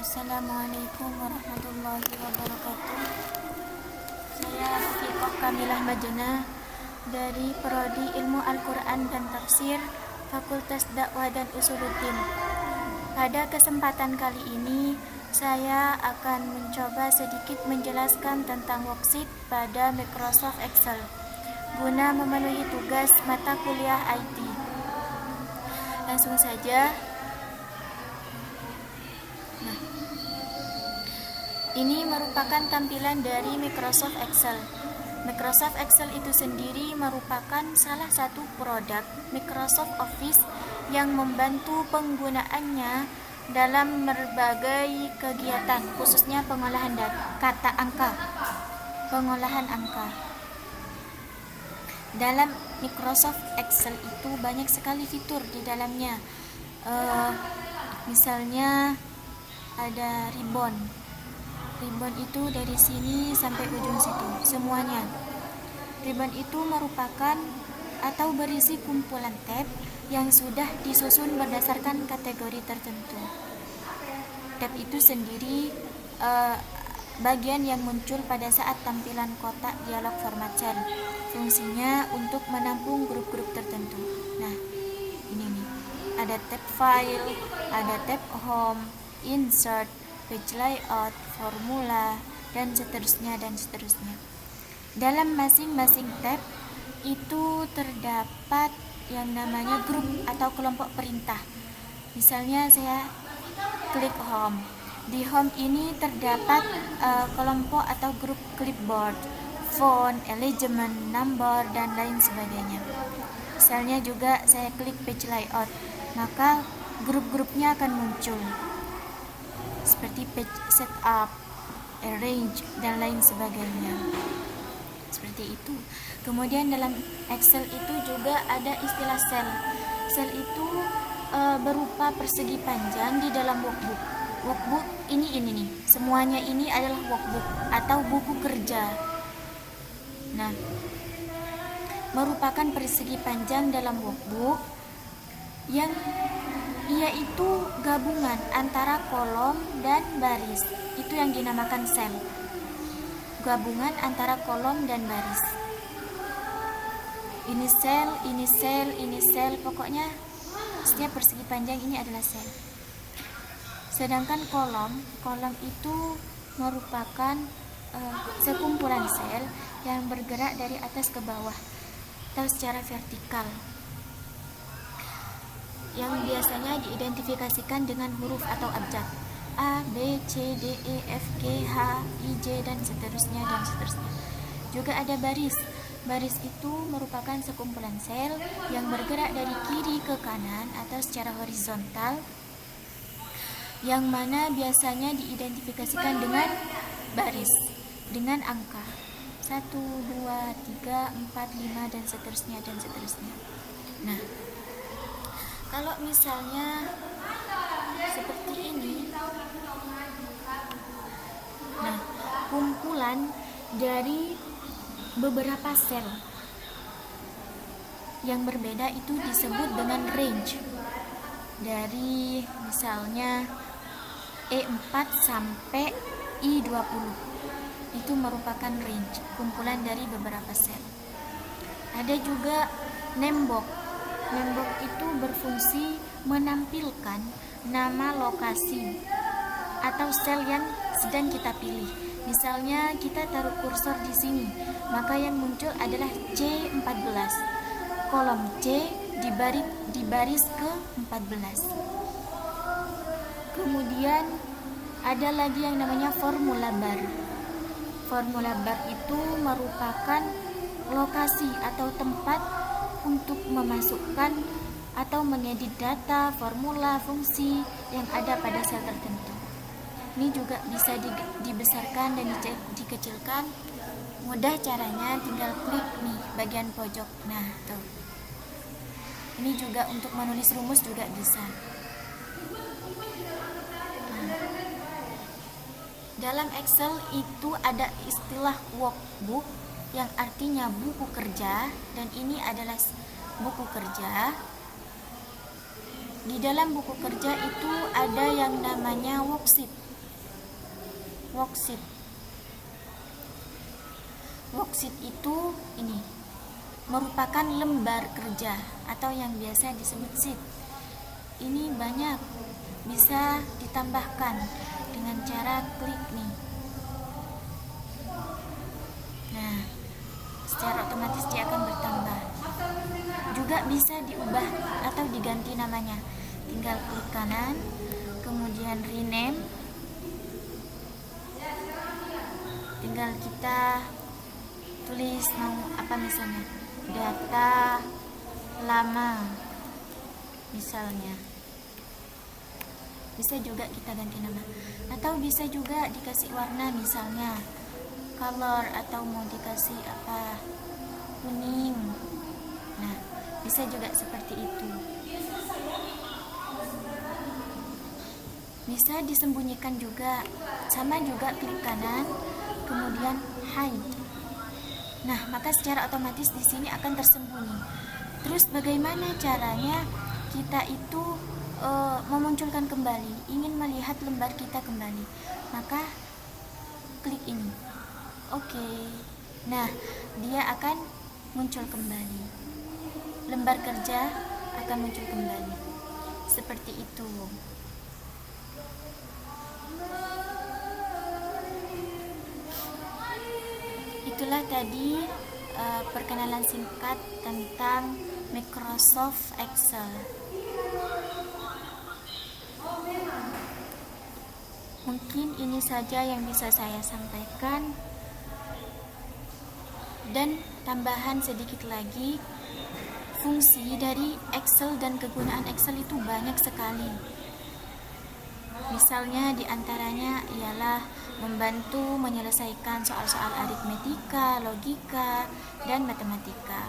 Assalamualaikum warahmatullahi wabarakatuh. Saya Rafiqah Kamilah Majena dari Prodi Ilmu Al-Quran dan Tafsir, Fakultas Dakwah dan Usuluddin. Pada kesempatan kali ini, saya akan mencoba sedikit menjelaskan tentang worksheet pada Microsoft Excel guna memenuhi tugas mata kuliah IT. Langsung saja. Ini merupakan tampilan dari Microsoft Excel. Microsoft Excel itu sendiri merupakan salah satu produk Microsoft Office yang membantu penggunaannya dalam berbagai kegiatan, khususnya pengolahan pengolahan angka. Dalam Microsoft Excel itu banyak sekali fitur di dalamnya. Misalnya ada ribbon. Ribbon itu dari sini sampai ujung situ, semuanya. Ribbon itu merupakan atau berisi kumpulan tab yang sudah disusun berdasarkan kategori tertentu. Tab itu sendiri bagian yang muncul pada saat tampilan kotak dialog format cell. Fungsinya untuk menampung grup-grup tertentu. Nah, ini nih. Ada tab file, ada tab home, insert, page layout, formula, dan seterusnya. Dalam masing-masing tab itu terdapat yang namanya grup atau kelompok perintah. Misalnya saya klik home. Di home ini terdapat kelompok atau grup clipboard, font, alignment, number, dan lain sebagainya. Misalnya juga saya klik page layout, maka grup-grupnya akan muncul seperti page setup, arrange, dan lain sebagainya. Seperti itu. Kemudian dalam Excel itu juga ada istilah cell. Cell itu berupa persegi panjang di dalam workbook. Workbook ini nih. Semuanya ini adalah workbook atau buku kerja. Nah, merupakan persegi panjang dalam workbook yang ia itu gabungan antara kolom dan baris. Itu yang dinamakan sel. Gabungan antara kolom dan baris. Ini sel, pokoknya setiap persegi panjang ini adalah sel. Sedangkan kolom itu merupakan sekumpulan sel yang bergerak dari atas ke bawah atau secara vertikal, yang biasanya diidentifikasikan dengan huruf atau abjad A, B, C, D, E, F, G, H, I, J, dan seterusnya. Juga ada baris. Baris itu merupakan sekumpulan sel yang bergerak dari kiri ke kanan atau secara horizontal, yang mana biasanya diidentifikasikan dengan baris, dengan angka 1, 2, 3, 4, 5, dan seterusnya. Nah, kalau misalnya seperti ini, nah, kumpulan dari beberapa sel yang berbeda itu disebut dengan range. Dari misalnya E4 sampai I20, itu merupakan range, kumpulan dari beberapa sel. Ada juga name box. Name-box itu berfungsi menampilkan nama lokasi atau sel yang sedang kita pilih. Misalnya kita taruh kursor di sini, maka yang muncul adalah C14. Kolom C di baris ke-14. Kemudian ada lagi yang namanya formula bar. Formula bar itu merupakan lokasi atau tempat untuk memasukkan atau mengedit data, formula, fungsi yang ada pada sel tertentu. Ini juga bisa dibesarkan dan dikecilkan. Mudah caranya, tinggal klik nih bagian pojok. Nah, tuh. Ini juga untuk menulis rumus juga bisa. Dalam Excel itu ada istilah workbook yang artinya buku kerja, dan ini adalah buku kerja. Di dalam buku kerja itu ada yang namanya worksheet. worksheet. Worksheet itu ini merupakan lembar kerja atau yang biasa disebut sheet. Ini banyak, bisa ditambahkan dengan cara klik nih. Nah, secara otomatis dia akan bertambah. Juga bisa diubah atau diganti namanya. Tinggal klik kanan, kemudian rename. Tinggal kita tulis mau apa misalnya, data lama misalnya. Bisa juga kita ganti nama, atau bisa juga dikasih warna, misalnya color, atau mau dikasih apa, kuning. Nah, bisa juga seperti itu. Bisa disembunyikan juga, sama juga klik kanan kemudian hide. Nah, maka secara otomatis di sini akan tersembunyi. Terus bagaimana caranya kita itu memunculkan kembali, ingin melihat lembar kita kembali? Maka klik ini. Oke. Nah, dia akan muncul kembali. Lembar kerja akan muncul kembali. Seperti itu. Itulah tadi perkenalan singkat tentang Microsoft Excel. Mungkin ini saja yang bisa saya sampaikan, dan tambahan sedikit lagi, fungsi dari Excel dan kegunaan Excel itu banyak sekali. Misalnya diantaranya ialah membantu menyelesaikan soal-soal aritmetika, logika, dan matematika.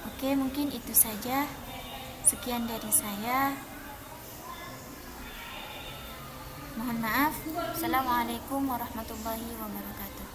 Oke, mungkin itu saja. Sekian dari saya. Mohon maaf. Assalamualaikum warahmatullahi wabarakatuh.